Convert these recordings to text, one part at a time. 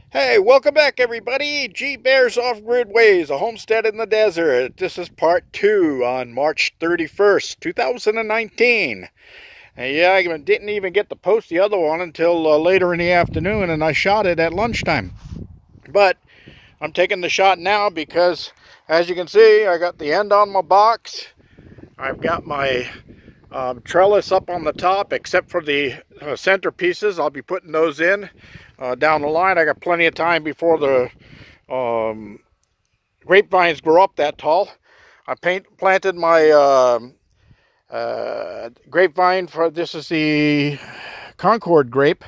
Hey, welcome back everybody. GBear's Off-Grid Ways, a homestead in the desert. This is part 2 on March 31st, 2019. And yeah, I didn't even get to post the other one until later in the afternoon, and I shot it at lunchtime. But I'm taking the shot now because, as you can see, I got the end on my box. I've got my trellis up on the top, except for the center pieces. I'll be putting those in down the line. I got plenty of time before the grapevines grow up that tall. I planted my grapevine for, this is the Concord grape.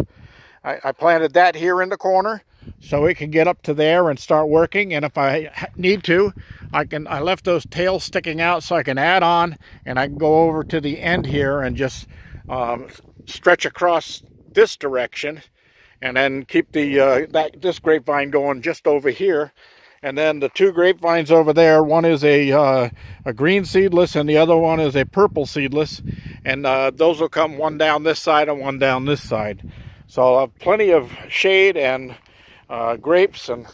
I planted that here in the corner so it can get up to there and start working. And if I need to, I left those tails sticking out so I can add on, and I can go over to the end here and just stretch across this direction, and then keep the this grapevine going just over here. And then the two grapevines over there, one is a green seedless and the other one is a purple seedless, and those will come one down this side and one down this side. So I'll have plenty of shade and grapes, and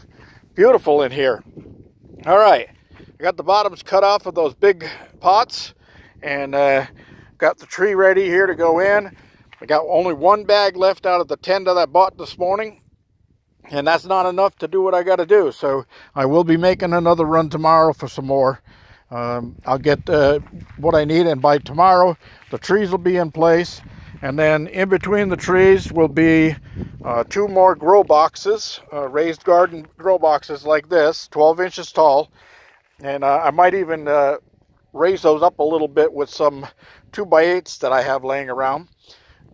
beautiful in here. All right, I got the bottoms cut off of those big pots, and got the tree ready here to go in. I got only one bag left out of the 10 that I bought this morning, and that's not enough to do what I got to do. So I will be making another run tomorrow for some more. I'll get what I need, and by tomorrow the trees will be in place. And then in between the trees will be 2 more grow boxes, raised garden grow boxes like this, 12 inches tall. And I might even raise those up a little bit with some 2x8s that I have laying around.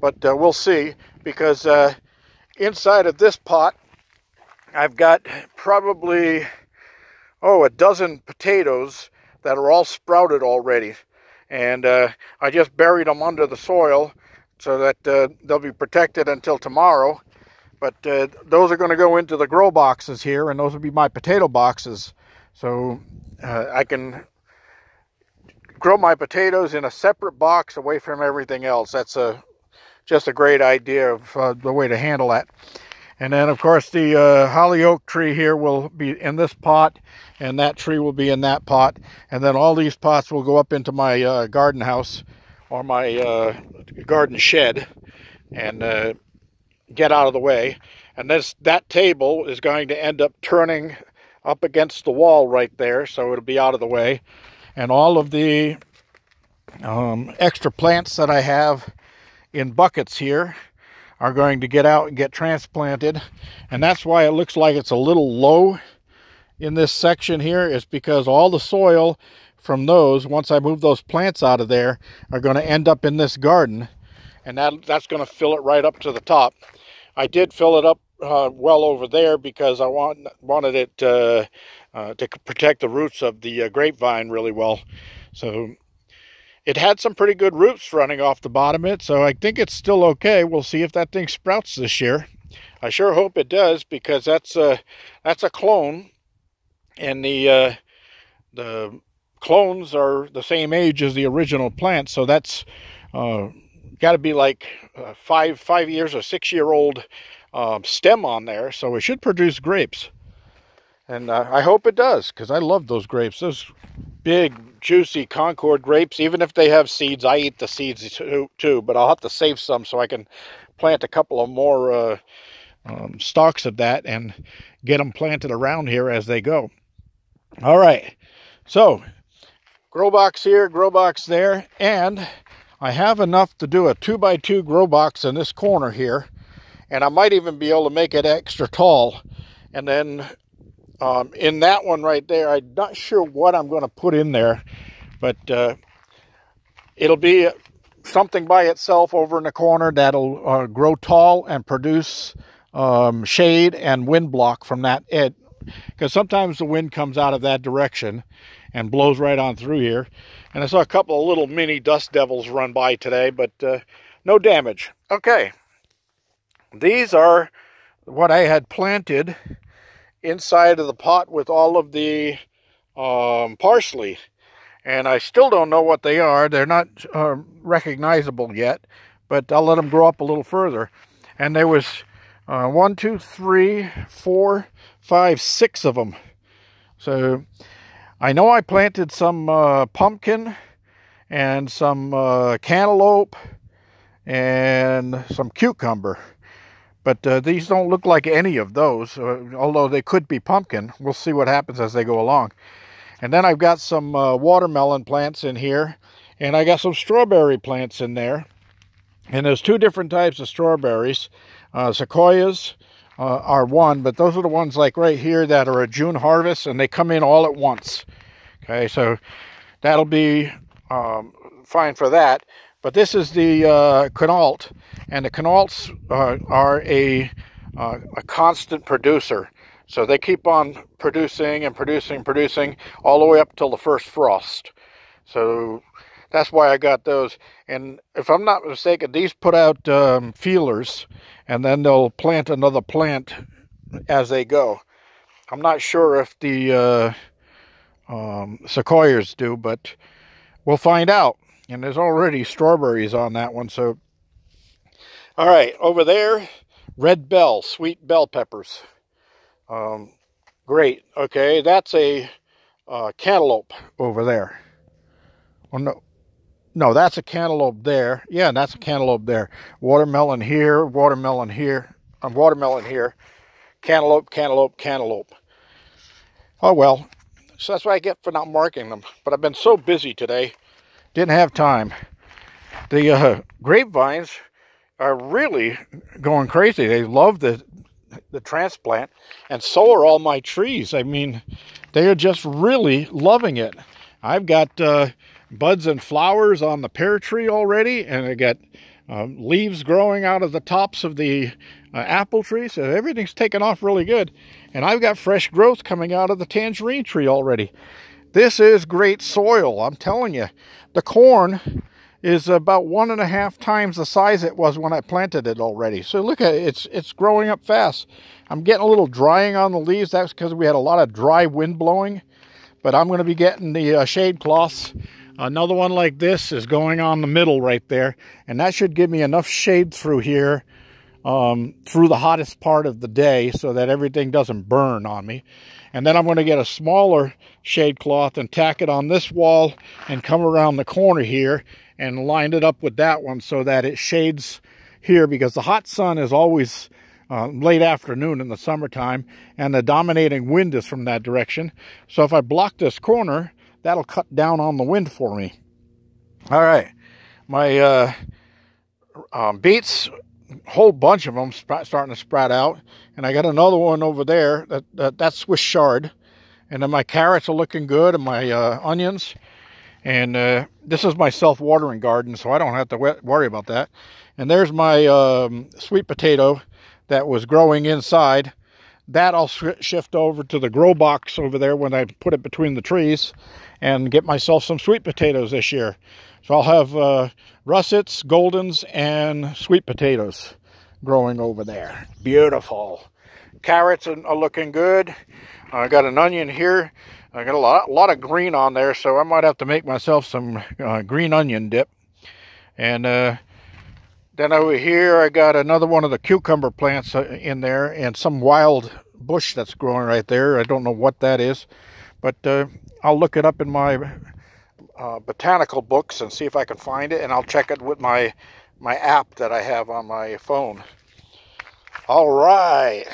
But we'll see, because inside of this pot, I've got probably, a dozen potatoes that are all sprouted already. And I just buried them under the soil so that they'll be protected until tomorrow. But those are going to go into the grow boxes here, and those will be my potato boxes. So I can grow my potatoes in a separate box away from everything else. That's just a great idea of the way to handle that. And then, of course, the holly oak tree here will be in this pot, and that tree will be in that pot. And then all these pots will go up into my garden house, or my garden shed, and get out of the way. And that table is going to end up turning up against the wall right there, so it'll be out of the way. And all of the extra plants that I have in buckets here are going to get out and get transplanted. And that's why it looks like it's a little low in this section here, is because all the soil from those, once I move those plants out of there, are going to end up in this garden, and that's going to fill it right up to the top. I did fill it up well over there because I wanted it to protect the roots of the grapevine really well. So it had some pretty good roots running off the bottom of it, so I think it's still okay. We'll see if that thing sprouts this year. I sure hope it does, because that's a clone, and the clones are the same age as the original plant, so that's got to be like 5 years or 6-year-old stem on there, so it should produce grapes. And I hope it does, because I love those grapes. Those big, juicy Concord grapes, even if they have seeds, I eat the seeds too, but I'll have to save some so I can plant a couple of more stalks of that and get them planted around here as they go. All right, so grow box here, grow box there, and I have enough to do a 2x2 grow box in this corner here, and I might even be able to make it extra tall. And then in that one right there, I'm not sure what I'm going to put in there, but it'll be something by itself over in the corner that'll grow tall and produce shade and wind block from that edge, because sometimes the wind comes out of that direction and blows right on through here. And I saw a couple of little mini dust devils run by today, but no damage. Okay, these are what I had planted inside of the pot with all of the parsley, and I still don't know what they are. They're not recognizable yet, but I'll let them grow up a little further. And there was 1, 2, 3, 4, 5, 6 of them. So I know I planted some pumpkin and some cantaloupe and some cucumber. But these don't look like any of those, although they could be pumpkin. We'll see what happens as they go along. And then I've got some watermelon plants in here, and I got some strawberry plants in there. And there's 2 different types of strawberries. Sequoias are one, but those are the ones like right here that are a June harvest, and they come in all at once. Okay, so that'll be fine for that. But this is the Connalt, and the Connalts are a constant producer. So they keep on producing and producing all the way up till the first frost. So that's why I got those. And if I'm not mistaken, these put out feelers, and then they'll plant another plant as they go. I'm not sure if the sequoias do, but we'll find out. And there's already strawberries on that one. So, all right, over there, red bell, sweet bell peppers. Great. Okay, that's a cantaloupe over there. Well, no, that's a cantaloupe there. Yeah, that's a cantaloupe there. Watermelon here, watermelon here, watermelon here. Cantaloupe, cantaloupe, cantaloupe. Oh well, so that's what I get for not marking them. But I've been so busy today. Didn't have time. The grapevines are really going crazy. They love the transplant, and so are all my trees. I mean, they are just really loving it. I've got buds and flowers on the pear tree already, and I got leaves growing out of the tops of the apple tree, so everything's taken off really good. And I've got fresh growth coming out of the tangerine tree already. This is great soil, I'm telling you. The corn is about 1.5 times the size it was when I planted it already. So look at it, it's growing up fast. I'm getting a little drying on the leaves. That's because we had a lot of dry wind blowing. But I'm going to be getting the shade cloths. Another one like this is going on the middle right there. And that should give me enough shade through here, through the hottest part of the day, so that everything doesn't burn on me. And then I'm going to get a smaller shade cloth and tack it on this wall and come around the corner here and line it up with that one so that it shades here, because the hot sun is always late afternoon in the summertime, and the dominating wind is from that direction. So if I block this corner, that'll cut down on the wind for me. All right, my beets, whole bunch of them starting to sprout out, and I got another one over there that's Swiss chard. And then my carrots are looking good, and my onions. And this is my self-watering garden, so I don't have to worry about that. And there's my sweet potato that was growing inside. That I'll shift over to the grow box over there when I put it between the trees and get myself some sweet potatoes this year. So I'll have russets, goldens, and sweet potatoes growing over there. Beautiful. Carrots are looking good. I got an onion here. I got a lot of green on there, so I might have to make myself some green onion dip. And then over here, I got another one of the cucumber plants in there, and some wild bush that's growing right there. I don't know what that is, but I'll look it up in my botanical books and see if I can find it, and I'll check it with my app that I have on my phone. All right,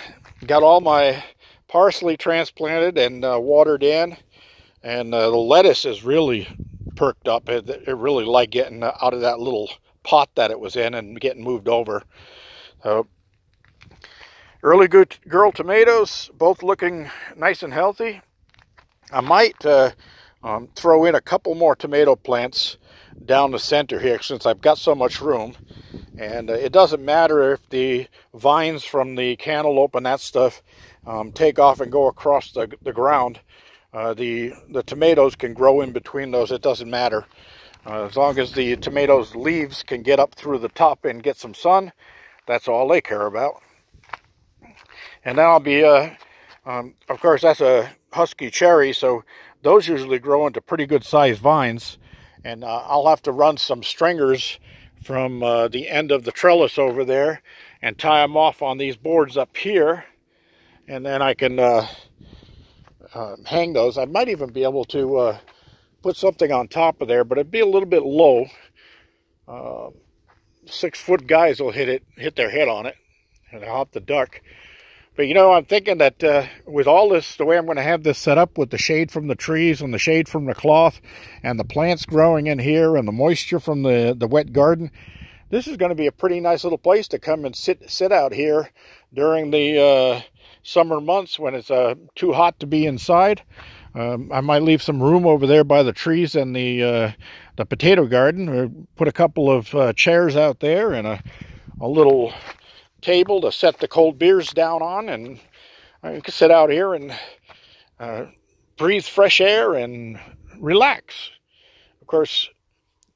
got all my parsley transplanted and watered in, and the lettuce is really perked up. It really liked getting out of that little pot that it was in and getting moved over. So early good girl tomatoes, both looking nice and healthy. I might throw in a couple more tomato plants down the center here since I've got so much room. And it doesn't matter if the vines from the cantaloupe and that stuff take off and go across the ground. The tomatoes can grow in between those. It doesn't matter. As long as the tomatoes' leaves can get up through the top and get some sun, that's all they care about. And then I'll be, of course, that's a husky cherry, so those usually grow into pretty good sized vines. And I'll have to run some stringers from the end of the trellis over there and tie them off on these boards up here, and then I can hang those. I might even be able to put something on top of there, but it'd be a little bit low. 6-foot guys will hit their head on it, and I'll have to duck. But you know, I'm thinking that with all this, the way I'm going to have this set up with the shade from the trees and the shade from the cloth and the plants growing in here and the moisture from the wet garden, this is going to be a pretty nice little place to come and sit out here during the summer months when it's too hot to be inside. I might leave some room over there by the trees and the potato garden, or put a couple of chairs out there and a little table to set the cold beers down on, and I can sit out here and breathe fresh air and relax. Of course,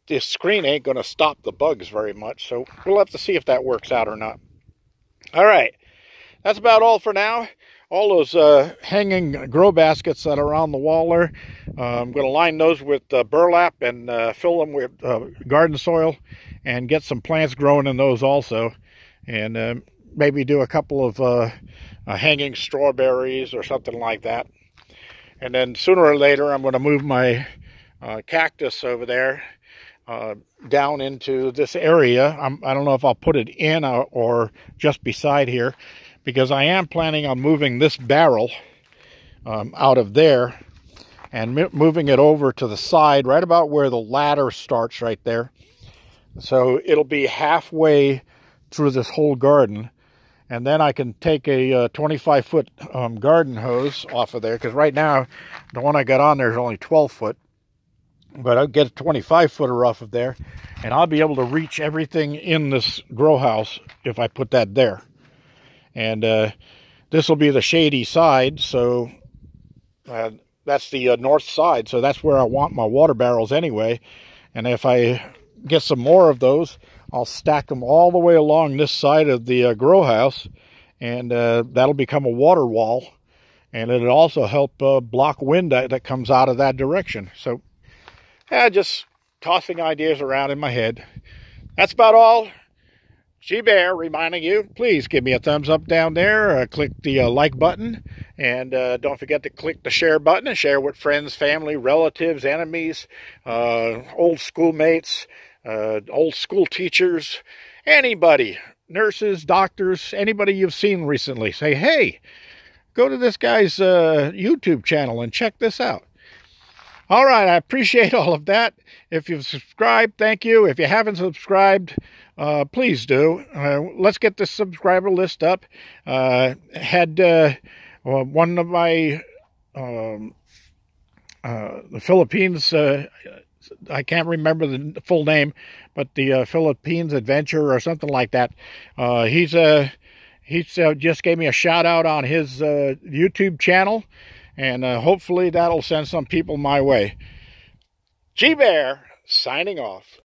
this screen ain't going to stop the bugs very much, so we'll have to see if that works out or not. All right, that's about all for now. All those hanging grow baskets that are on the wall there, I'm going to line those with burlap and fill them with garden soil and get some plants growing in those also. And maybe do a couple of hanging strawberries or something like that. And then sooner or later, I'm going to move my cactus over there down into this area. I don't know if I'll put it in or just beside here, because I am planning on moving this barrel out of there and moving it over to the side, right about where the ladder starts right there. So it'll be halfway through this whole garden, and then I can take a 25-foot garden hose off of there, because right now the one I got on there is only 12-foot, but I'll get a 25-footer off of there, and I'll be able to reach everything in this grow house if I put that there. And this will be the shady side, so that's the north side, so that's where I want my water barrels anyway. And if I get some more of those, I'll stack them all the way along this side of the grow house, and that'll become a water wall, and it'll also help block wind that comes out of that direction. So, yeah, just tossing ideas around in my head. That's about all. GBear reminding you, please give me a thumbs up down there, click the like button, and don't forget to click the share button and share with friends, family, relatives, enemies, old schoolmates, old school teachers, anybody, nurses, doctors, anybody you've seen recently. Say, hey, go to this guy's YouTube channel and check this out. All right, I appreciate all of that. If you've subscribed, thank you. If you haven't subscribed, please do. Let's get the subscriber list up. Had one of my the Philippines, I can't remember the full name, but the Philippines Adventure or something like that. He's just gave me a shout out on his YouTube channel, and hopefully that'll send some people my way. GBear signing off.